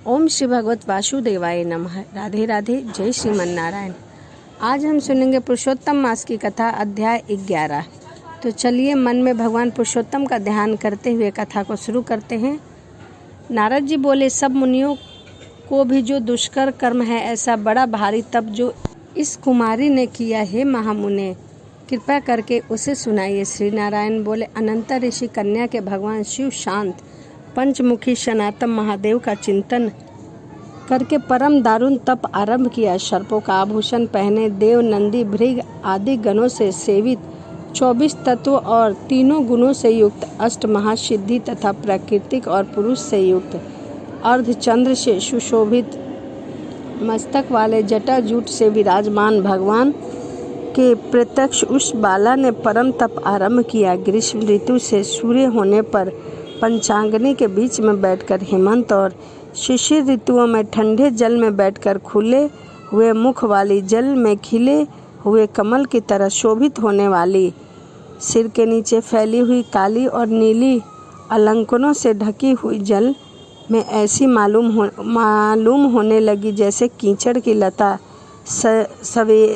ओम श्री भगवत वासुदेवाय नमः। राधे राधे। जय श्रीमन नारायण। आज हम सुनेंगे पुरुषोत्तम मास की कथा, अध्याय 11। तो चलिए मन में भगवान पुरुषोत्तम का ध्यान करते हुए कथा को शुरू करते हैं। नारद जी बोले, सब मुनियों को भी जो दुष्कर कर्म है, ऐसा बड़ा भारी तप जो इस कुमारी ने किया है, महामुने कृपा करके उसे सुनाइए। श्री नारायण बोले, अनंत ऋषि कन्या के भगवान शिव शांत पंचमुखी सनातन महादेव का चिंतन करके परम दारुण तप आरंभ किया। सर्पों का आभूषण पहने, देव, नंदी, भृग आदि गणों से सेवित, 24 तत्व और तीनों गुणों से युक्त, अष्ट महासिद्धि तथा प्राकृतिक और पुरुष से युक्त, अर्धचंद्र से सुशोभित मस्तक वाले जटाजूट से विराजमान भगवान के प्रत्यक्ष उस बाला ने परम तप आरंभ किया। ग्रीष्म ऋतु से सूर्य होने पर पंचाग्नि के बीच में बैठकर, हेमंत और शिशिर ऋतुओं में ठंडे जल में बैठकर, खुले हुए मुख वाली, जल में खिले हुए कमल की तरह शोभित होने वाली, सिर के नीचे फैली हुई काली और नीली अलंकनों से ढकी हुई जल में ऐसी मालूम होने लगी जैसे कीचड़ की लता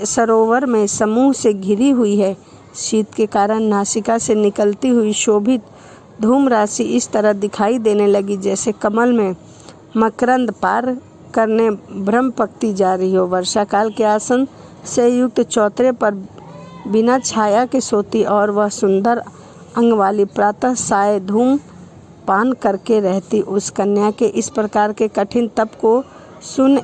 सरोवर में समूह से घिरी हुई है। शीत के कारण नासिका से निकलती हुई शोभित धूम राशि इस तरह दिखाई देने लगी जैसे कमल में मकरंद पार करने ब्रह्म पक्ति जा रही हो। वर्षा काल के आसन से युक्त चौतरे पर बिना छाया के सोती और वह सुंदर अंग वाली प्रातः साय धूम पान करके रहती। उस कन्या के इस प्रकार के कठिन तप को सुन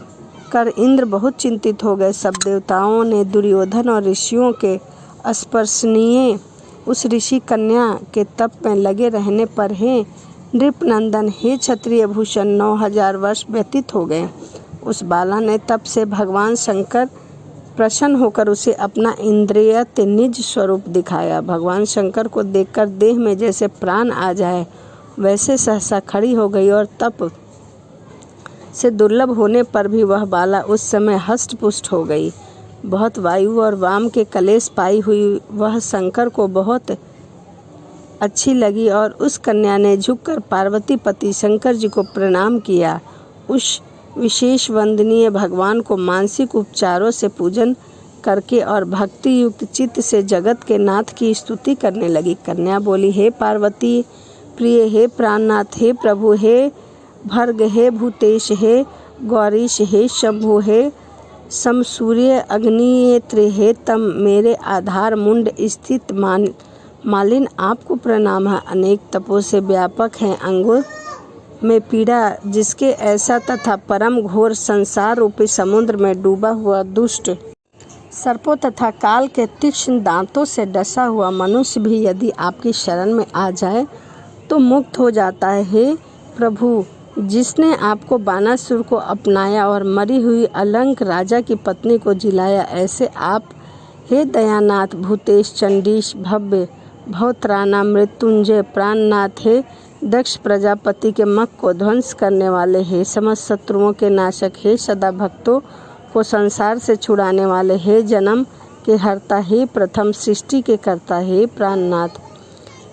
कर इंद्र बहुत चिंतित हो गए। सब देवताओं ने दुर्योधन और ऋषियों के अस्पर्शनीय उस ऋषि कन्या के तप में लगे रहने पर, हे नृपनंदन, हे क्षत्रिय भूषण, 9000 वर्ष व्यतीत हो गए। उस बाला ने तप से भगवान शंकर प्रसन्न होकर उसे अपना इंद्रियत निज स्वरूप दिखाया। भगवान शंकर को देखकर देह में जैसे प्राण आ जाए वैसे सहसा खड़ी हो गई और तप से दुर्लभ होने पर भी वह बाला उस समय हष्ट पुष्ट हो गई। बहुत वायु और वाम के कलेश पाई हुई वह शंकर को बहुत अच्छी लगी और उस कन्या ने झुककर पार्वती पति शंकर जी को प्रणाम किया। उस विशेष वंदनीय भगवान को मानसिक उपचारों से पूजन करके और भक्ति युक्त चित्त से जगत के नाथ की स्तुति करने लगी। कन्या बोली, हे पार्वती प्रिय, हे प्राणनाथ, हे प्रभु, हे भर्ग, हे भूतेश, हे गौरीश, हे शंभु, हे समसूर्य अग्निनेत्र, हे तम, मेरे आधार मुंड स्थित मालिन, आपको प्रणाम है। अनेक तपों से व्यापक है, अंगों में पीड़ा जिसके ऐसा तथा परम घोर संसार रूपी समुद्र में डूबा हुआ दुष्ट सर्पों तथा काल के तीक्ष्ण दांतों से डसा हुआ मनुष्य भी यदि आपकी शरण में आ जाए तो मुक्त हो जाता है। हे प्रभु, जिसने आपको बानासुर को अपनाया और मरी हुई अलंक राजा की पत्नी को जिलाया, ऐसे आप, हे दयानाथ, भूतेश, चंडीश, भव्य, भवत्राना, मृत्युंजय, प्राणनाथ, हे दक्ष प्रजापति के मख को ध्वंस करने वाले, हे समस्त शत्रुओं के नाशक, हे सदा भक्तों को संसार से छुड़ाने वाले, हे जन्म के हर्ता, हे प्रथम सृष्टि के कर्ता, हे प्राणनाथ,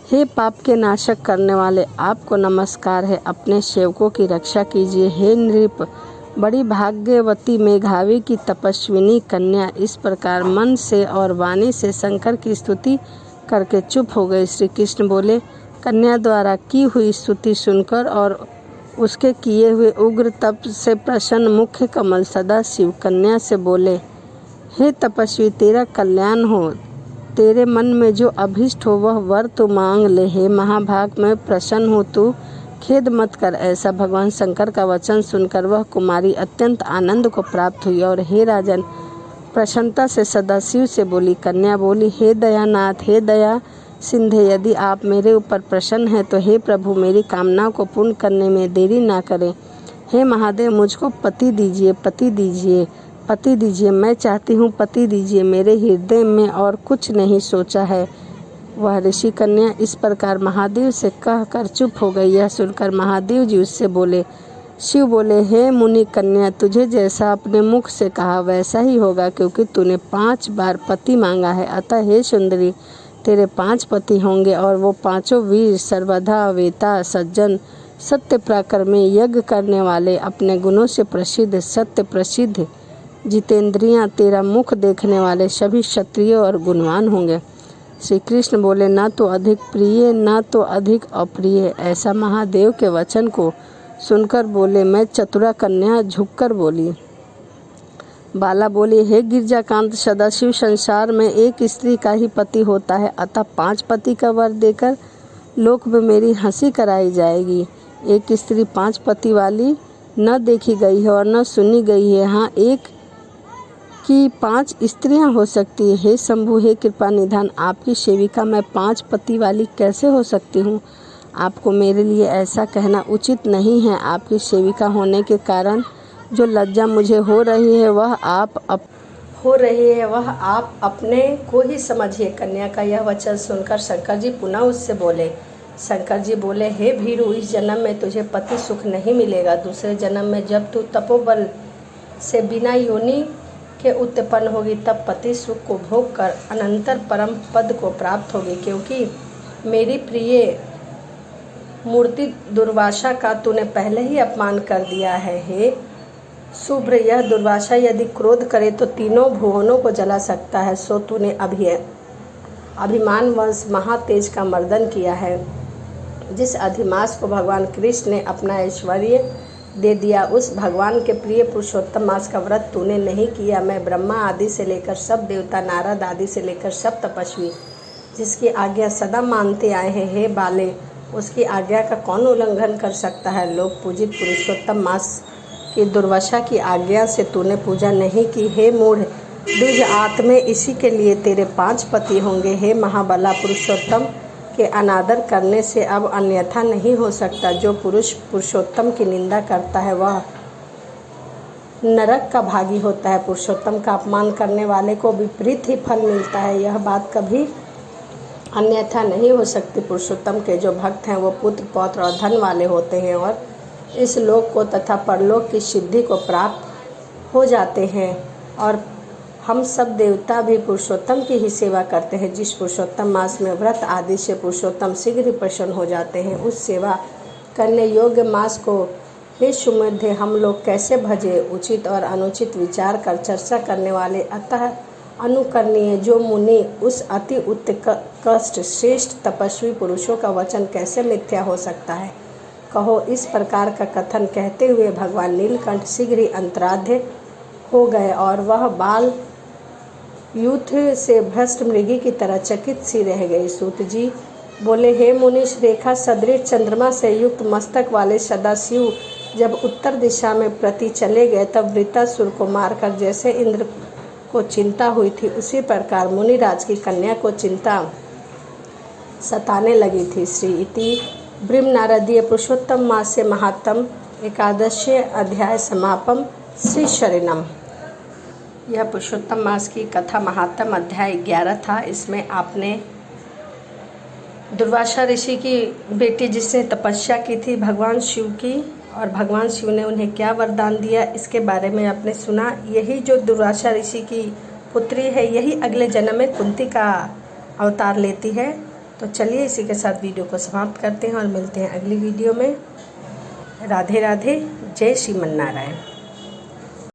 हे पाप के नाशक करने वाले, आपको नमस्कार है। अपने सेवकों की रक्षा कीजिए। हे नृप, बड़ी भाग्यवती मेघावी की तपस्विनी कन्या इस प्रकार मन से और वाणी से शंकर की स्तुति करके चुप हो गई। श्री कृष्ण बोले, कन्या द्वारा की हुई स्तुति सुनकर और उसके किए हुए उग्र तप से प्रसन्न मुख्य कमल सदा शिव कन्या से बोले, हे तपस्वी, तेरा कल्याण हो। तेरे मन में जो अभिष्ट हो वह वर तू मांग ले। हे महाभाग, मैं प्रसन्न हूँ, तू खेद मत कर। ऐसा भगवान शंकर का वचन सुनकर वह कुमारी अत्यंत आनंद को प्राप्त हुई और हे राजन, प्रसन्नता से सदाशिव से बोली। कन्या बोली, हे दयानाथ, हे दया सिंधे, यदि आप मेरे ऊपर प्रसन्न हैं तो हे प्रभु, मेरी कामना को पूर्ण करने में देरी ना करें। हे महादेव, मुझको पति दीजिए, पति दीजिए, पति दीजिए। मैं चाहती हूँ पति दीजिए। मेरे हृदय में और कुछ नहीं सोचा है। वह ऋषि कन्या इस प्रकार महादेव से कहकर चुप हो गई। यह सुनकर महादेव जी उससे बोले। शिव बोले, हे मुनि कन्या, तुझे जैसा अपने मुख से कहा वैसा ही होगा, क्योंकि तूने 5 बार पति मांगा है। अतः हे सुंदरी, तेरे 5 पति होंगे और वो 5 वीर, सर्वदा वेता, सज्जन, सत्य पराक्रमी, यज्ञ करने वाले, अपने गुणों से प्रसिद्ध, सत्य प्रसिद्ध, जितेंद्रियां, तेरा मुख देखने वाले सभी क्षत्रिय और गुणवान होंगे। श्री कृष्ण बोले, ना तो अधिक प्रिय ना तो अधिक अप्रिय। ऐसा महादेव के वचन को सुनकर बोले, मैं चतुरा कन्या झुककर बोली। बाला बोली, हे गिरजाकांत, सदाशिव संसार में एक स्त्री का ही पति होता है, अतः 5 पति का वर देकर लोक में मेरी हंसी कराई जाएगी। एक स्त्री 5 पति वाली न देखी गई है और न सुनी गई है। हाँ, एक की 5 स्त्रियां हो सकती है। हे शंभु, हे कृपा निधान, आपकी सेविका मैं 5 पति वाली कैसे हो सकती हूँ? आपको मेरे लिए ऐसा कहना उचित नहीं है। आपकी सेविका होने के कारण जो लज्जा मुझे हो रही है वह आप अपने को ही समझिए। कन्या का यह वचन सुनकर शंकर जी पुनः उससे बोले। शंकर जी बोले, हे भीरु, इस जन्म में तुझे पति सुख नहीं मिलेगा। दूसरे जन्म में जब तू तपोबल से बिना योनि के उत्पन्न होगी तब पति सुख को भोग कर अनंतर परम पद को प्राप्त होगी। क्योंकि मेरी प्रिय मूर्ति दुर्वासा का तूने पहले ही अपमान कर दिया है। हे शुभ्र, यह दुर्वासा यदि क्रोध करे तो तीनों भुवनों को जला सकता है। सो तूने अभिमानवश महातेज का मर्दन किया है। जिस अधिमास को भगवान कृष्ण ने अपना ऐश्वर्य दे दिया, उस भगवान के प्रिय पुरुषोत्तम मास का व्रत तूने नहीं किया। मैं ब्रह्मा आदि से लेकर सब देवता, नारद आदि से लेकर सब तपस्वी जिसकी आज्ञा सदा मानते आए हैं, हे बाले, उसकी आज्ञा का कौन उल्लंघन कर सकता है? लोक पूजित पुरुषोत्तम मास की दुर्वासा की आज्ञा से तूने पूजा नहीं की। हे मूढ़, द्विज आत्मे, इसी के लिए तेरे 5 पति होंगे। हे महाबला, पुरुषोत्तम के अनादर करने से अब अन्यथा नहीं हो सकता। जो पुरुष पुरुषोत्तम की निंदा करता है वह नरक का भागी होता है। पुरुषोत्तम का अपमान करने वाले को विपरीत ही फल मिलता है। यह बात कभी अन्यथा नहीं हो सकती। पुरुषोत्तम के जो भक्त हैं वो पुत्र, पौत्र और धन वाले होते हैं और इस लोक को तथा परलोक की सिद्धि को प्राप्त हो जाते हैं। और हम सब देवता भी पुरुषोत्तम की ही सेवा करते हैं। जिस पुरुषोत्तम मास में व्रत आदि से पुरुषोत्तम शीघ्र ही प्रसन्न हो जाते हैं, उस सेवा करने योग्य मास को हे सुमध्य हम लोग कैसे भजे? उचित और अनुचित विचार कर चर्चा करने वाले अतः अनुकरणीय जो मुनि उस अति उत्कृष्ट श्रेष्ठ तपस्वी पुरुषों का वचन कैसे मिथ्या हो सकता है? कहो। इस प्रकार का कथन कहते हुए भगवान नीलकंठ शीघ्र ही अंतराध्य हो गए और वह बाल युद्ध से भ्रष्ट मृगी की तरह चकित सी रह गई। सूत जी बोले, हे मुनीश, रेखा सदृश चंद्रमा से युक्त मस्तक वाले सदाशिव जब उत्तर दिशा में प्रति चले गए तब वृत्तासुर को मारकर जैसे इंद्र को चिंता हुई थी, उसी प्रकार मुनिराज की कन्या को चिंता सताने लगी थी। श्री इति ब्रह्म नारदीय पुरुषोत्तम मास्य महात्म एकादश अध्याय समापम। श्री शरणम। यह पुरुषोत्तम मास की कथा महात्म अध्याय 11 था। इसमें आपने दुर्वासा ऋषि की बेटी जिसने तपस्या की थी भगवान शिव की, और भगवान शिव ने उन्हें क्या वरदान दिया इसके बारे में आपने सुना। यही जो दुर्वासा ऋषि की पुत्री है, यही अगले जन्म में कुंती का अवतार लेती है। तो चलिए इसी के साथ वीडियो को समाप्त करते हैं और मिलते हैं अगली वीडियो में। राधे राधे। जय श्रीमन नारायण।